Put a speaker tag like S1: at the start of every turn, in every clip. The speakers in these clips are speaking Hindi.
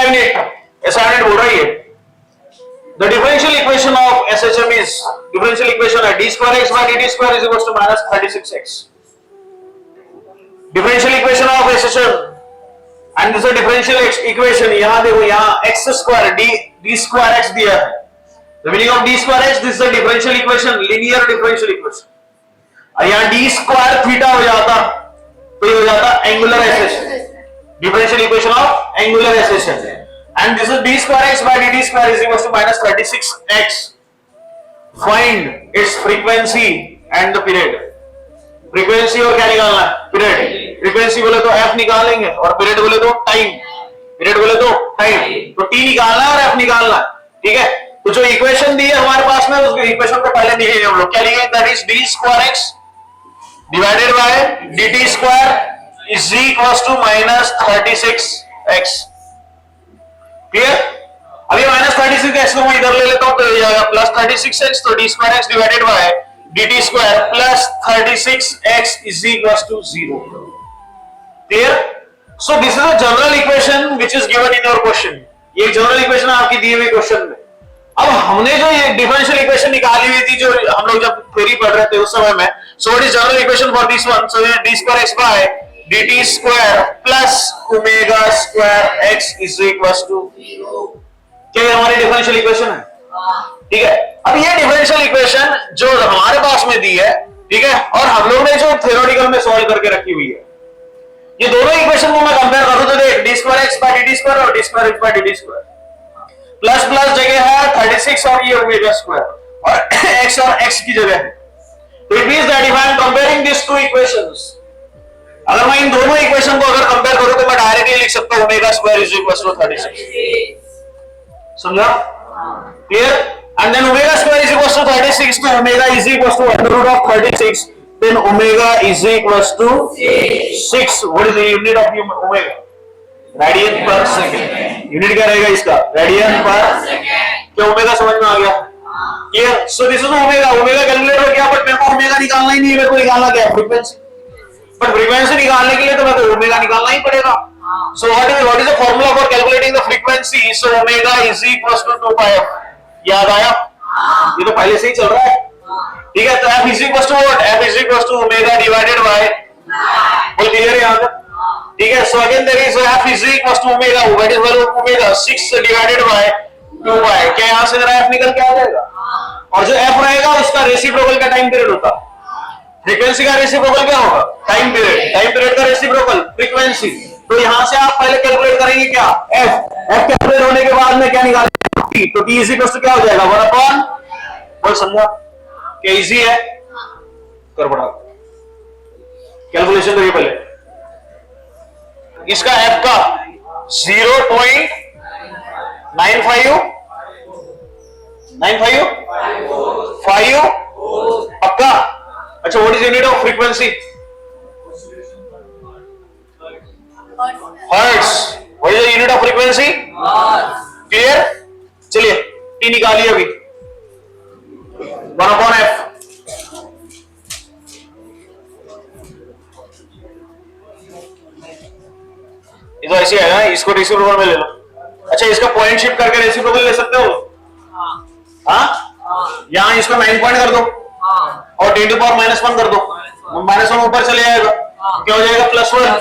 S1: असाइनमेंट बोल रही है the differential equation of SHM is differential equation है d square x by dt square is equals to minus 36x. Differential equation of SHM and this differential equation यहां देखो यहां x square d square x दिया है. The meaning of d square x this is the differential equation linear differential equation. और यहां d स्क्वायर थीटा हो जाता तो ये हो जाता angular SHM differential equation of angular acceleration and this is d square x by dt square is equal to minus 36x. Find its frequency and the period. frequency और क्या निकालना है? period. frequency बोले तो f निकालेंगे और period बोले तो time. period बोले तो time. तो t निकालना है और f निकालना है. ठीक है, तो जो इक्वेशन दी है हमारे पास में उस इक्वेशन को पहले लिखेंगे हम लोग. क्या लिखेंगे? that is d square x divided by dt square is equals to minus 36x. Clear? अभी minus 36x को मैं इधर ले लेता हूं तो ये जाएगा plus 36x तो d square x divided by dt square plus 36x is equals to 0. Clear? So this is a general equation which is given in your question. ये जनरल इक्वेशन आपकी दी हुई क्वेश्चन में. अब हमने जो ये डिफरेंशियल इक्वेशन निकाली हुई थी जो हम लोग जब थ्योरी पढ़ रहे थे उस समय में, so what is general equation for this one? So d square x by dt square plus omega square x is equals to 0. क्या ये हमारी डिफरेंशियल इक्वेशन है? ठीक है, अब ये डिफरेंशियल इक्वेशन जो हमारे पास में दी है, ठीक है, और हम लोग ने जो थ्योरेटिकल में सॉल्व करके रखी हुई है, ये दोनों इक्वेशन को मैं कंपेयर करूं तो देख d square x by dt square और d square x by dt square plus plus जगह है 36 और ये ओमेगा स्क्वायर और x और x की जगह है. तो it means that if I am comparing this two equations, अगर मैं इन दोनों इक्वेशन को अगर कंपेयर करूं तो मैं डायरेक्टली लिख सकता हूं omega square is equal to 36. समझा? Clear? And then omega square is equal to 36 तो omega is equal to under root of 36 then omega is equal to 6. What is the unit of omega? Radian per second. Unit क्या रहेगा इसका? Radian per second. क्या ओमेगा समझ में आ गया? Clear? So this is omega. Omega calculate हो गया, बट मेरे को ओमेगा निकालना ही नहीं है. मेरे को निकालना क्या है? फ्रीक्वेंसी. बट फ्रीक्वेंसी निकालने के लिए तो मेरे को ओमेगा निकालना ही पड़ेगा. So what is the formula for calculating the frequency? So omega is equal to 2πf. याद आया? ये तो पहले से ही चल रहा है. ठीक है, तो f is equal to what? f is equal to omega divided by, बोल क्लियर है यहां तक? ठीक है, so again there is f is equal to omega, what is value of omega? 6 divided by 2π. क्या यहां से जरा f निकल के आ जाएगा? और जो f रहेगा उसका रेसिप्रोकल का टाइम पीरियड होता है. फ्रीक्वेंसी का रेसिप्रोकल क्या होगा? Time period. टाइम पीरियड का रेसिप्रोकल फ्रीक्वेंसी. तो यहां से आप पहले कैलकुलेट करेंगे क्या? f कैलकुलेट होने के बाद में क्या निकालेंगे? t. तो t इज इक्वल टू क्या हो जाएगा? 1 अपॉन, बोल समझा? क्या इजी है? कर बड़ा कैलकुलेशन करिए पहले. इसका f का 0.95 पक्का? अच्छा, what is unit of frequency? Hertz. What is the unit of frequency? Clear? चलिए टी निकालिए अभी. 1 अपॉन f. ये तो ऐसे है ना, इसको रेसिप्रोकल में ले लो. अच्छा, इसका पॉइंट शिफ्ट करके रेसिप्रोकल ले सकते हो? हाँ, यहां इसको 9 पॉइंट कर दो और 10 टू पावर -1 कर दो. -1 ऊपर चले जाएगा. क्या हो जाएगा? +1.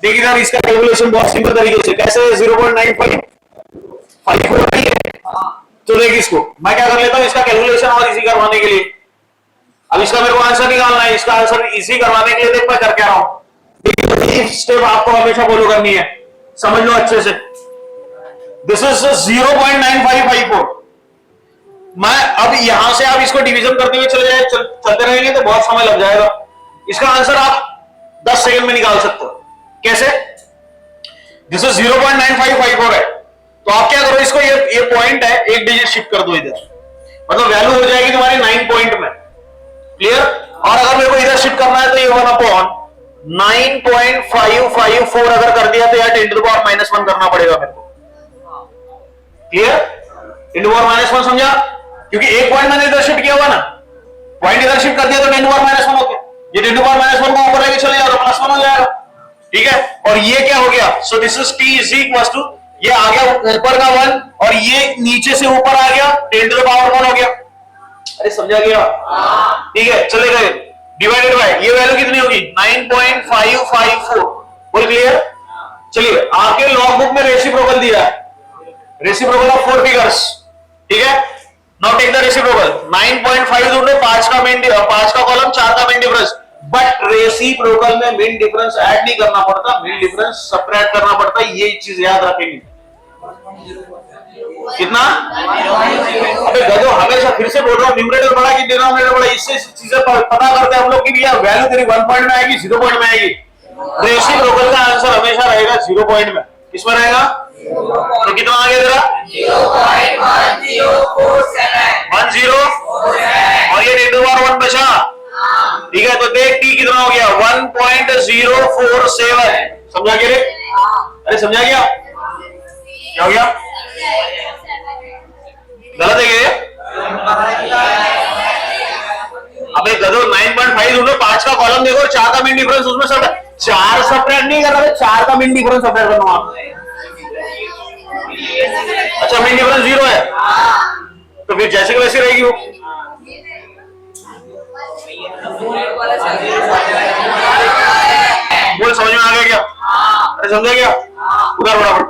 S1: देखिए सर, इसका कैलकुलेशन बहुत सिंपल तरीके से कैसे 0.95 है. तो देख इसको मैं क्या कर लेता हूं, इसका कैलकुलेशन और इजी करवाने के लिए. अब इसका मेरे को आंसर निकालना है. इसका आंसर इजी करवाने के लिए देख मैं कर क्या रहा हूं. स्टेप आपको हमेशा फॉलो करनी है, समझ लो अच्छे से. This is 0.9554. मैं अब यहां से आप इसको डिवीजन करते हुए चलते रहेंगे तो बहुत समय लग जाएगा. इसका आंसर आप 10 सेकंड में निकाल सकते हो. कैसे? दिस इज 0.9554 है. तो आप क्या करो, इसको ये पॉइंट है, एक डिजिट शिफ्ट कर दो इधर, मतलब वैल्यू हो जाएगी तुम्हारी 9 पॉइंट में. क्लियर? और अगर मेरे को इधर शिफ्ट करना है तो ये 1 अपॉन 9.554 अगर कर दिया तो यार 10 टू पावर -1 करना पड़ेगा मेरे को. क्लियर? 10 टू पावर -1 समझा? क्योंकि एक पॉइंट मैंने इधर शिफ्ट किया हुआ ना, पॉइंट इधर शिफ्ट कर दिया तो 10 टू पावर -1 हो गया. ये 10 टू पावर -1 को ऊपर लेके चले जाओ तो +1 हो जाएगा. ठीक है, और ये क्या हो गया? So this is t is equal to ये आ गया ऊपर का 1 और ये नीचे से ऊपर आ गया 10 टू द पावर 1 हो गया। अरे समझा गया? ठीक है, चलेगा। डिवाइडेड बाय ये वैल्यू कितनी होगी 9.554। बोल क्लियर? चलिए, आपके लॉग बुक में रेसिप्रोकल दिया है, रेसिप्रोकल ऑफ 4 फिगर्स। ठीक है, नाउ टेक द रेसिप्रोकल 9.5 ढूंढो, 5 का कॉलम 4 का मेन डिफरेंस। बट रेसिप्रोकल में मेन डिफरेंस ऐड नहीं करना पड़ता, मेन डिफरेंस सबट्रैक्ट करना पड़ता है। ये चीज याद रखेंगे। कितना? अबे गधो, हमेशा फिर से बोल रहा हूं, न्यूमरेटर बड़ा कि डिनोमिनेटर बड़ा, इससे चीजें पता करते हैं हम लोग कि भैया वैल्यू तेरी 1 पॉइंट में आएगी 0 पॉइंट में आएगी। रेसिप्रोकल का आंसर हमेशा रहेगा 0 पॉइंट में। किसमें रहेगा? तो कितना आ गया तेरा? 10 और ये 10 बचा। ठीक है, तो देख टी कितना हो गया 1.047। समझा गया रे? अरे समझा गया? क्या हो गया? गलत है क्या? अबे गधो 9.5 ढूंढो, 5 का कॉलम देखो और 4 का मेन डिफरेंस, उसमें सब 4 सबट्रैक्ट नहीं कर रहा, 4 का मेन डिफरेंस सबट्रैक्ट करना आप। अच्छा, मेन डिफरेंस 0 है तो फिर जैसे कि वैसे रहेगी वो। बोल, समझ में आ गया क्या? अरे समझा क्या? उधर बराबर